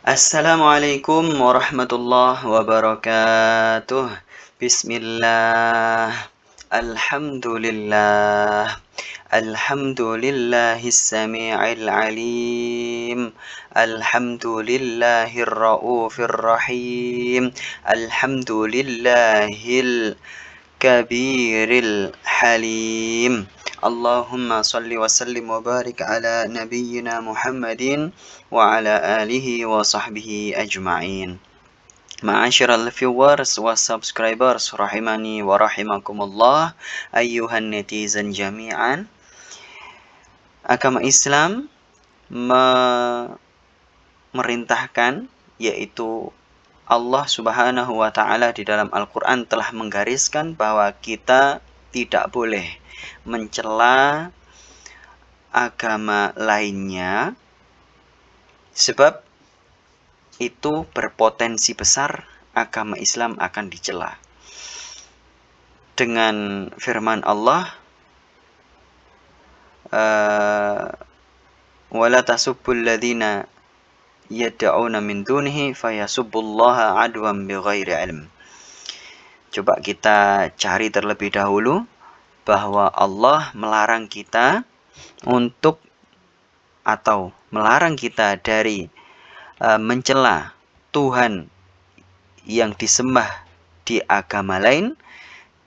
Assalamualaikum warahmatullahi wabarakatuh. Bismillah. Alhamdulillah. Alhamdulillahis sami'il alim. Alhamdulillahir raufir rahim. Alhamdulillahil kabiril halim. Allahumma salli wa sallim wa barik ala nabiyyina Muhammadin wa ala alihi wa sahbihi ajma'in. Ma'asyiral viewers wa subscribers rahimani wa rahimakumullah, ayyuhan netizen jami'an. Agama Islam memerintahkan, yaitu Allah Subhanahu wa Ta'ala di dalam Al-Quran telah menggariskan bahwa kita tidak boleh mencela agama lainnya, sebab itu berpotensi besar agama Islam akan dicela. Dengan firman Allah, wala tasubbul ladzina yad'una min dunihi fayasubbullaha adwan bighairi ilm. Coba kita cari terlebih dahulu bahwa Allah melarang kita dari mencela Tuhan yang disembah di agama lain,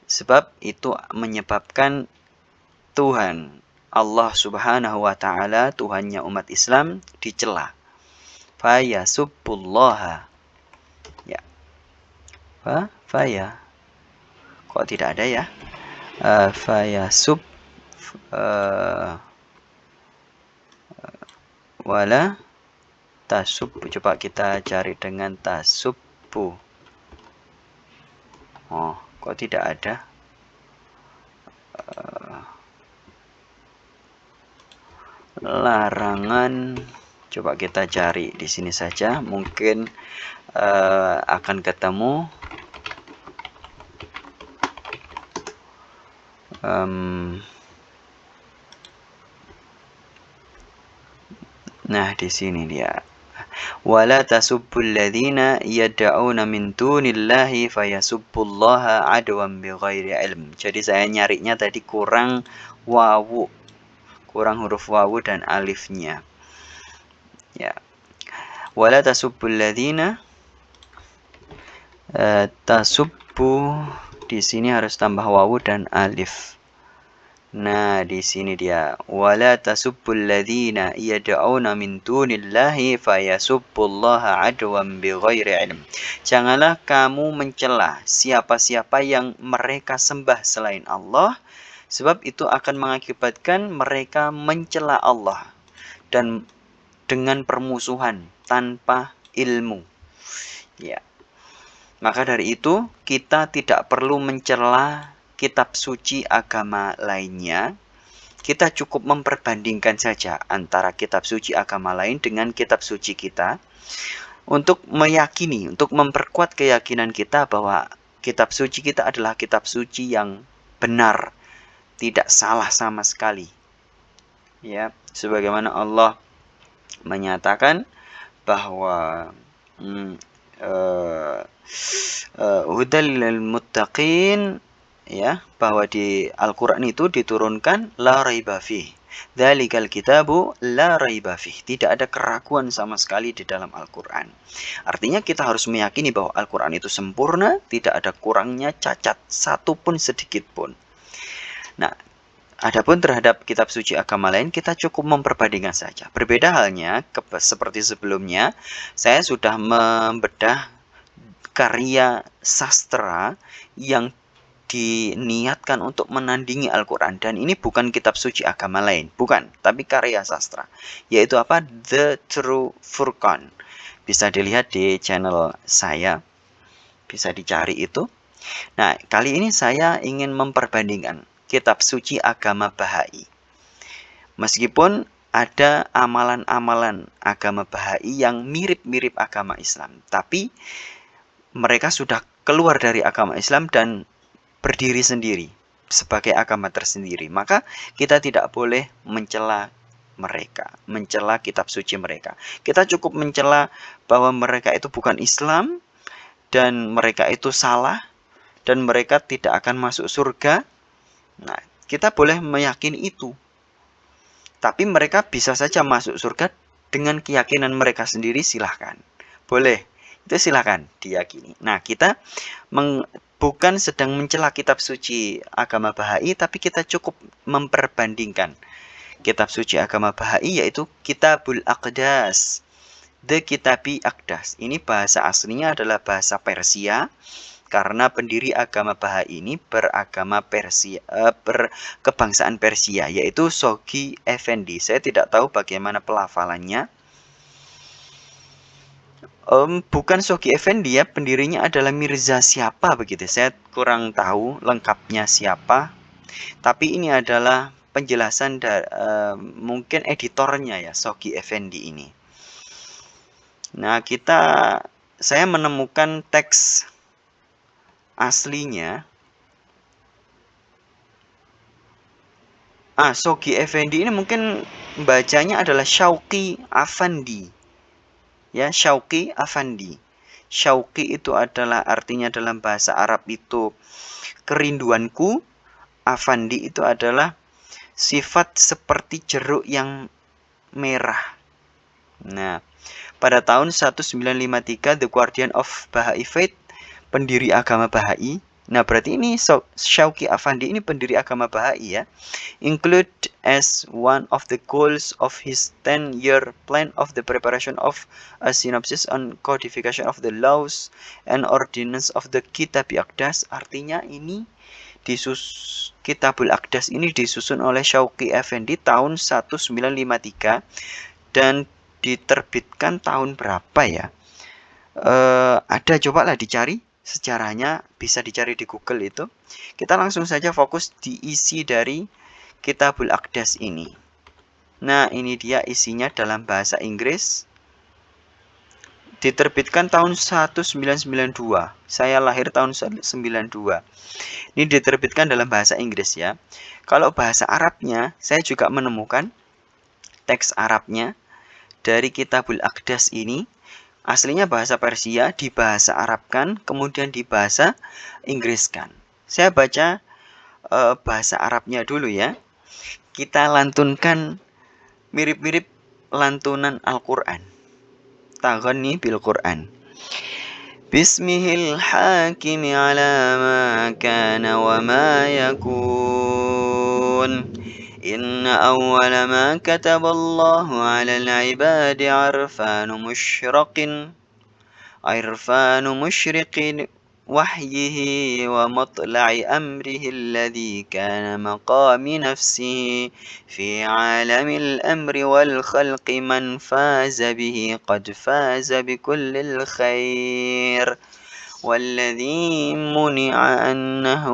sebab itu menyebabkan Tuhan Allah Subhanahu wa Ta'ala, Tuhannya umat Islam, dicela. Fayasubbullaha, ya, kok tidak ada ya? Wala tasubbu. Coba kita cari dengan tasubbu. Oh, kok tidak ada? Larangan. Coba kita cari di sini saja, mungkin akan ketemu. Nah, di sini dia. Wala tasubbul ladzina yad'una min dunillahi fayasubbullaha adwan bighairi ilm. Jadi saya nyarinya tadi kurang wawu, kurang huruf wawu dan alifnya. Ya. Wala tasubbul ladzina, tasubbu di sini harus tambah wawu dan alif. Nah, di sini dia. Wala tasubbul ladzina yad'una min dunillahi fayasubbullaha adwan bighairi ilm. Janganlah kamu mencela siapa-siapa yang mereka sembah selain Allah, sebab itu akan mengakibatkan mereka mencela Allah dan dengan permusuhan tanpa ilmu. Ya. Maka dari itu kita tidak perlu mencela kitab suci agama lainnya. Kita cukup memperbandingkan saja antara kitab suci agama lain dengan kitab suci kita untuk meyakini, untuk memperkuat keyakinan kita bahwa kitab suci kita adalah kitab suci yang benar, tidak salah sama sekali. Ya, sebagaimana Allah menyatakan bahwa hudal lil muttaqin, ya, bahwa di Al-Quran itu diturunkan la raiba fih. Dzalikal kitabu la raiba fih. Tidak ada keraguan sama sekali di dalam Al-Quran. Artinya kita harus meyakini bahwa Al-Quran itu sempurna, tidak ada kurangnya, cacat satupun sedikit pun. Nah, adapun terhadap kitab suci agama lain, kita cukup memperbandingkan saja. Berbeda halnya seperti sebelumnya, saya sudah membedah karya sastra yang diniatkan untuk menandingi Al-Quran. Dan ini bukan kitab suci agama lain, bukan, tapi karya sastra. Yaitu apa? The True Furqan. Bisa dilihat di channel saya, bisa dicari itu. Nah, kali ini saya ingin memperbandingkan kitab suci agama Bahai. Meskipun ada amalan-amalan agama Bahai yang mirip-mirip agama Islam, tapi mereka sudah keluar dari agama Islam dan berdiri sendiri sebagai agama tersendiri. Maka kita tidak boleh mencela mereka, mencela kitab suci mereka. Kita cukup mencela bahwa mereka itu bukan Islam dan mereka itu salah dan mereka tidak akan masuk surga. Nah, kita boleh meyakini itu. Tapi mereka bisa saja masuk surga dengan keyakinan mereka sendiri, silahkan. Boleh, itu silahkan diyakini. Nah, kita bukan sedang mencela kitab suci agama Bahai, tapi kita cukup memperbandingkan kitab suci agama Bahai, yaitu Kitabul Aqdas, The Kitabi Aqdas. Ini bahasa aslinya adalah bahasa Persia, karena pendiri agama Bahai ini beragama Persia, berkebangsaan Persia, yaitu Shoghi Effendi. Saya tidak tahu bagaimana pelafalannya. Bukan Shoghi Effendi ya, pendirinya adalah Mirza siapa begitu. Saya kurang tahu lengkapnya siapa. Tapi ini adalah penjelasan dari mungkin editornya ya, Shoghi Effendi ini. Nah, saya menemukan teks aslinya. Shoghi Effendi ini mungkin bacanya adalah Syauqi Afandi. Ya, Syauqi Afandi. Syauqi itu adalah artinya dalam bahasa Arab itu kerinduanku. Afandi itu adalah sifat seperti jeruk yang merah. Nah, pada tahun 1953 The Guardian of Baha'i Faith, pendiri agama Bahai. Nah, berarti ini Syauqi Afandi ini pendiri agama Bahai ya. Include as one of the goals of his 10-year plan of the preparation of a synopsis on codification of the laws and ordinance of the Kitab Aqdas. Artinya ini Kitabul Aqdas ini disusun oleh Syauqi Effendi tahun 1953 dan diterbitkan tahun berapa ya? Ada, cobalah dicari sejarahnya, bisa dicari di Google itu. Kita langsung saja fokus di isi dari Kitabul Aqdas ini. Nah, ini dia isinya dalam bahasa Inggris. Diterbitkan tahun 1992. Saya lahir tahun 92. Ini diterbitkan dalam bahasa Inggris ya. Kalau bahasa Arabnya, saya juga menemukan teks Arabnya dari Kitabul Aqdas ini. Aslinya bahasa Persia, dibahasa Arabkan, kemudian dibahasa Inggriskan. Saya baca bahasa Arabnya dulu ya. Kita lantunkan mirip-mirip lantunan Al-Quran. Taghani bil Quran. Bismihil hakimi ala ma kana wa ma yakun. Inna awwala ma kataballahu ala al-ibadi arfanu mushriqin wahyihi wa matla'i amrihi alladhi kana maqami nafsihi fi alamil amri wal khalqi man faza bihi qad faza bikullil khair والذي منع أنه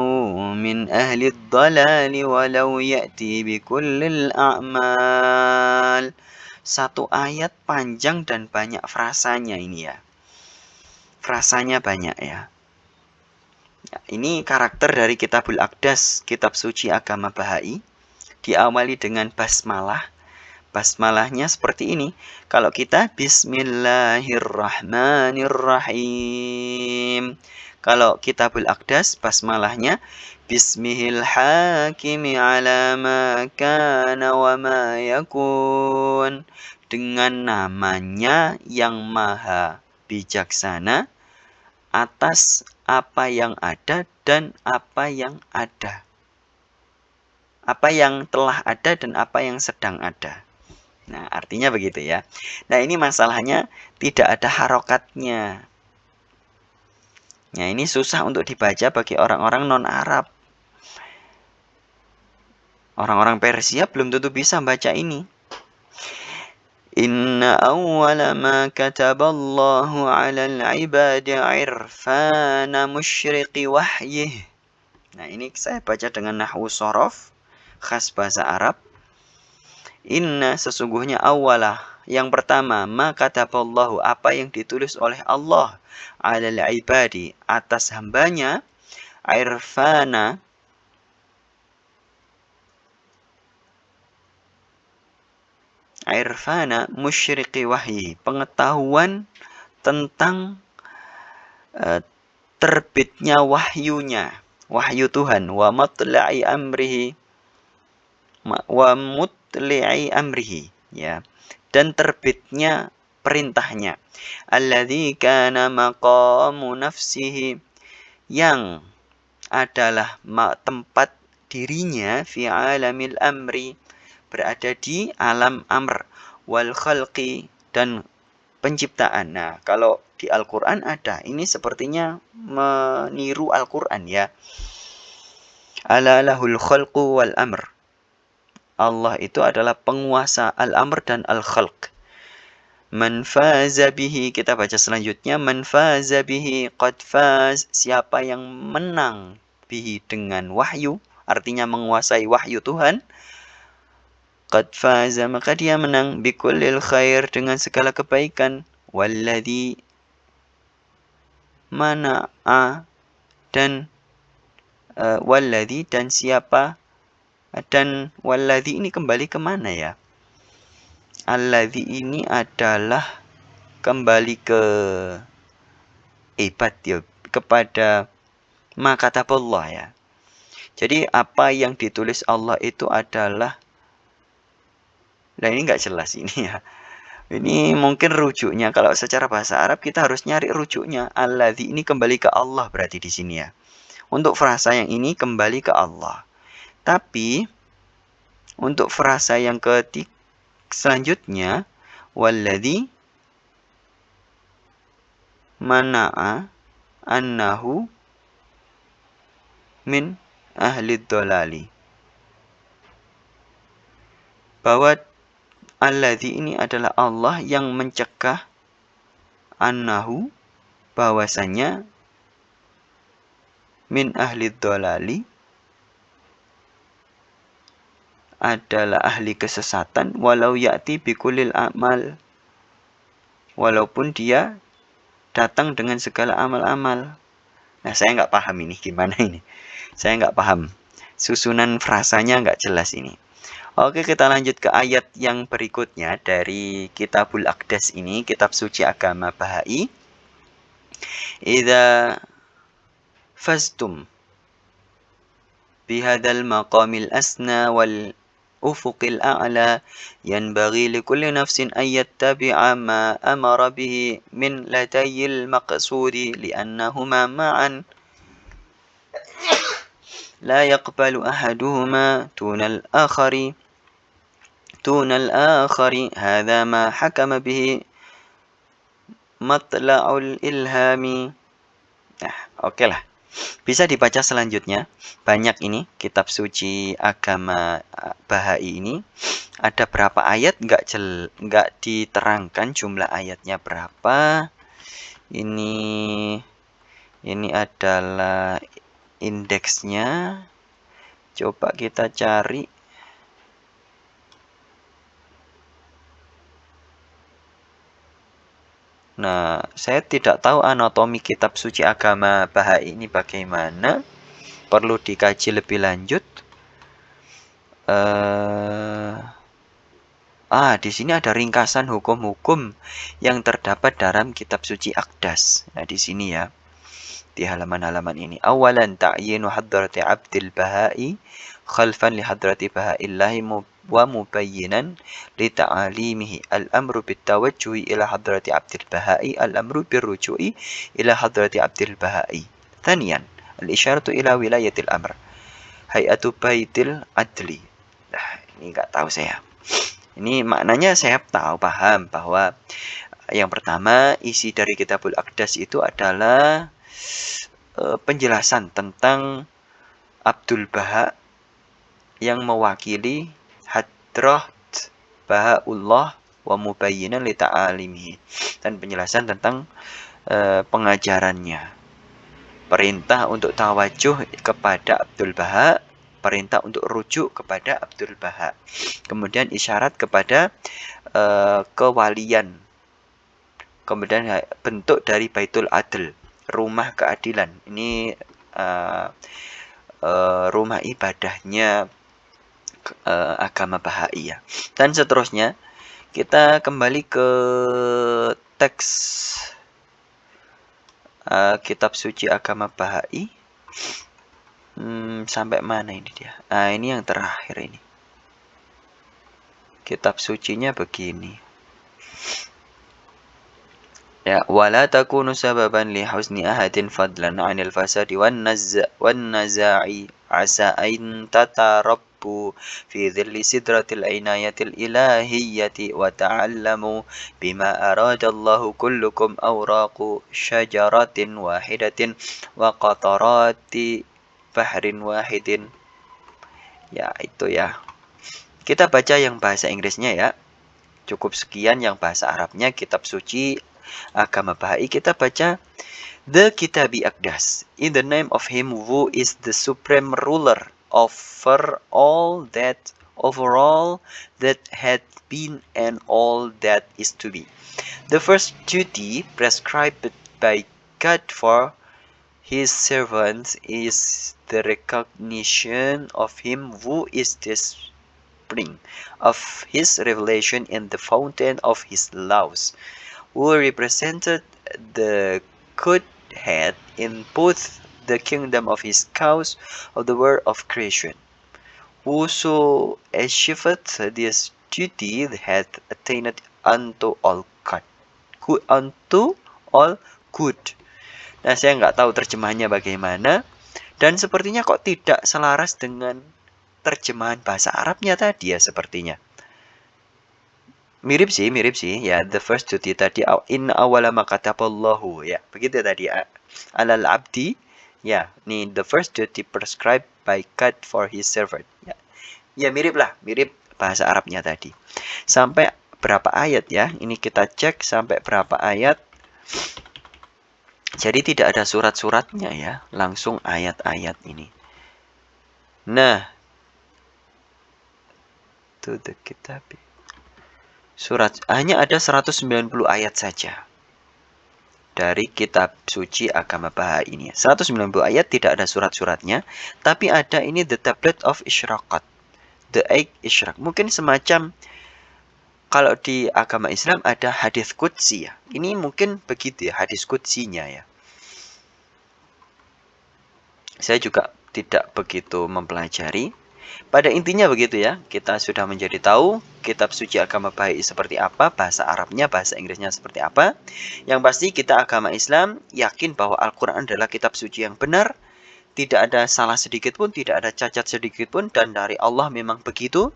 من أهل الضلال ولو يأتي بكل الأعمال. Satu ayat panjang dan banyak frasanya ini ya. Frasanya banyak ya. Ini karakter dari Kitabul Aqdas, kitab suci agama Bahai. Diawali dengan basmalah. Basmalahnya seperti ini. Kalau kita Bismillahirrahmanirrahim. Kalau Kitabul Aqdas basmalahnya Bismihil hakimi ala ma kana wa ma yakun. Dengan namanya yang maha bijaksana atas apa yang ada dan apa yang ada. Apa yang telah ada dan apa yang sedang ada. Nah, artinya begitu ya. Nah, ini masalahnya tidak ada harokatnya. Nah, ini susah untuk dibaca bagi orang-orang non-Arab. Orang-orang Persia belum tentu bisa membaca ini. Inna awwala ma kataballahu 'alal 'ibadi 'irfana musyriqi wahyih. Nah, ini saya baca dengan nahwu shorof khas bahasa Arab. Inna, sesungguhnya awalah, yang pertama, maka kataballahu, apa yang ditulis oleh Allah, alal ibadi, atas hambanya, irfana, irfana musyriqi wahyi, pengetahuan tentang terbitnya wahyunya, wahyu Tuhan, wa matla'i amrihi, ya, dan terbitnya perintahnya. Alladzi kana maqamu nafsihi, yang adalah tempat dirinya fi alamil amri, berada di alam amr, wal khalqi, dan penciptaan. Nah, kalau di Al-Quran ada, ini sepertinya meniru Al-Quran, ya. Ala lahul khalqu wal amr. Allah itu adalah penguasa al-amr dan al-khalq. Man faza bihi, kita baca selanjutnya, man faza bihi qad faz, siapa yang menang bihi dengan wahyu, artinya menguasai wahyu Tuhan, qad faza, maka dia menang, bikullil khair, dengan segala kebaikan, walladhi mana'a, dan walladhi, dan siapa, dan walladhi ini kembali kemana, ya? Alladhi ini adalah kembali ke ibad, ya, kepada makataballah, ya. Jadi apa yang ditulis Allah itu adalah, nah ini nggak jelas ini, ya. Ini mungkin rujuknya, kalau secara bahasa Arab kita harus nyari rujuknya. Alladzi ini kembali ke Allah berarti di sini, ya. Untuk frasa yang ini kembali ke Allah. Tapi untuk frasa yang ketiga selanjutnya, walladzi mana'a annahu min ahli dhalali, bahwa alladzi ini adalah Allah yang mencegah, annahu, bahwasanya, min ahli dhalali, adalah ahli kesesatan, walau ya'ti bikulil amal, walaupun dia datang dengan segala amal-amal. Nah, saya nggak paham ini gimana ini. Saya nggak paham. Susunan frasanya nggak jelas ini. Oke, kita lanjut ke ayat yang berikutnya dari Kitabul Aqdas ini, kitab suci agama Bahai. Idza fastum bihadzal maqamil asna wal ufuqil a'la yanbaghi likulli nafsin an yattabi'a ma amara bihi min ladayil maqsudi li'annahuma ma'an la yaqbalu ahaduhuma tunal akhari hadha ma hakama bihi matla'ul ilhami. Nah, oke lah. Bisa dibaca selanjutnya. Banyak ini kitab suci agama Bahai ini. Ada berapa ayat, nggak diterangkan jumlah ayatnya berapa. Ini adalah indeksnya. Coba kita cari. Nah, saya tidak tahu anatomi kitab suci agama Bahai ini bagaimana. Perlu dikaji lebih lanjut. Di sini ada ringkasan hukum-hukum yang terdapat dalam kitab suci Aqdas. Nah, di sini, ya. Di halaman-halaman ini. Awalan ta'yinu hadrati abdil Bahai khalfan li hadrati Bahaillahi wa mubayyinan li ta'alimihi al-amru bitawajjuhi ila hadrati abdil Bahai, al-amru birruju'i ila hadrati abdil Bahai. Thaniyan, al-isyaratu ila wilayatil amr, hayatu baitil adli. Nah, ini nggak tahu saya. Ini maknanya saya tahu, paham bahwa yang pertama, isi dari Kitabul Aqdas itu adalah penjelasan tentang Abdul Baha yang mewakili Hadrat Bahaullah wa mubayyinan li ta'alimihi, dan penjelasan tentang pengajarannya. Perintah untuk tawajuh kepada Abdul Baha, perintah untuk rujuk kepada Abdul Baha. Kemudian isyarat kepada kewalian. Kemudian bentuk dari Baitul Adl, rumah keadilan. Ini rumah ibadahnya agama Bahai, ya. Dan seterusnya Kita kembali ke teks kitab suci agama Bahai. Sampai mana ini dia? Ini yang terakhir ini. Kitab sucinya begini. Ya, wala takunu sababan li husni ahadin fadlan 'anil fasadi wan naza'i asa an tatarabbu fi dhilli sidratil inayatil ilahiyyati wa ta'allamu bima arada Allahu kullukum awraqu syajaratin wahidatin wa qatarati bahrin wahidin. Ya, itu ya. Kita baca yang bahasa Inggrisnya ya. Cukup sekian yang bahasa Arabnya, kitab suci agama Bahai. Kita baca The Kitabi Aqdas. In the name of him who is the supreme ruler over all that had been and all that is to be. The first duty prescribed by God for his servants is the recognition of him who is the spring of his revelation and the fountain of his laws, who represented the Godhead in both the kingdom of his cause of the world of creation. Whoso achieveth this duty hath attained unto all good. Nah, saya nggak tahu terjemahannya bagaimana, dan sepertinya kok tidak selaras dengan terjemahan bahasa Arabnya tadi ya sepertinya. Mirip sih ya. The first duty tadi in awala ma kataballahu ya. Begitu tadi alal abdi ya. Nih the first duty prescribed by God for his servant ya. Ya mirip bahasa Arabnya tadi. Sampai berapa ayat ya? Ini kita cek sampai berapa ayat. Jadi tidak ada surat-suratnya ya, langsung ayat-ayat ini. Nah, to the kitab. Surat hanya ada 190 ayat saja dari kitab suci agama Bahai ini. 190 ayat, tidak ada surat-suratnya, tapi ada ini the tablet of Isyraqat. The Eight Isyraq. Mungkin semacam kalau di agama Islam ada hadis qudsi ya. Ini mungkin begitu ya, hadis qudsinya ya. Saya juga tidak begitu mempelajari. Pada intinya begitu ya, kita sudah menjadi tahu kitab suci agama Bahai seperti apa, bahasa Arabnya, bahasa Inggrisnya seperti apa. Yang pasti kita agama Islam yakin bahwa Al-Quran adalah kitab suci yang benar, tidak ada salah sedikit pun, tidak ada cacat sedikit pun, dan dari Allah memang begitu.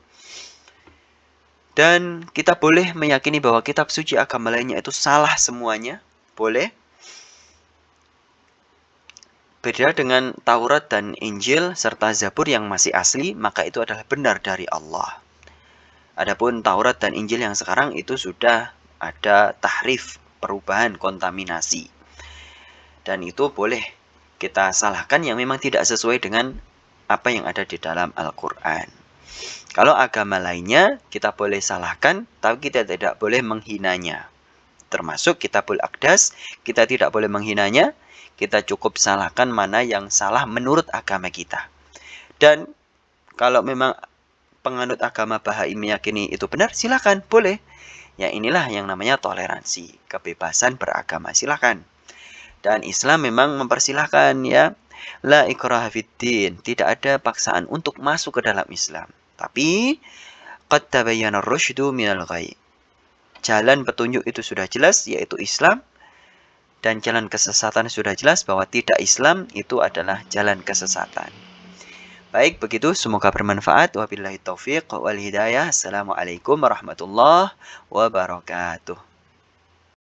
Dan kita boleh meyakini bahwa kitab suci agama lainnya itu salah semuanya, boleh. Beda dengan Taurat dan Injil serta Zabur yang masih asli, maka itu adalah benar dari Allah. Adapun Taurat dan Injil yang sekarang itu sudah ada tahrif, perubahan, kontaminasi. Dan itu boleh kita salahkan yang memang tidak sesuai dengan apa yang ada di dalam Al-Quran. Kalau agama lainnya kita boleh salahkan, tapi kita tidak boleh menghinanya. Termasuk Kitabul Aqdas, kita tidak boleh menghinanya. Kita cukup salahkan mana yang salah menurut agama kita. Dan kalau memang penganut agama Bahai meyakini itu benar, silakan, boleh. Ya inilah yang namanya toleransi, kebebasan beragama, silakan. Dan Islam memang mempersilahkan ya. La ikraha fiddin, tidak ada paksaan untuk masuk ke dalam Islam. Tapi qad tabayyana ar-rusydu minal ghayy. Jalan petunjuk itu sudah jelas, yaitu Islam. Dan jalan kesesatan sudah jelas bahwa tidak Islam itu adalah jalan kesesatan. Baik, begitu. Semoga bermanfaat. Wabillahi taufiq wal hidayah. Assalamualaikum warahmatullahi wabarakatuh.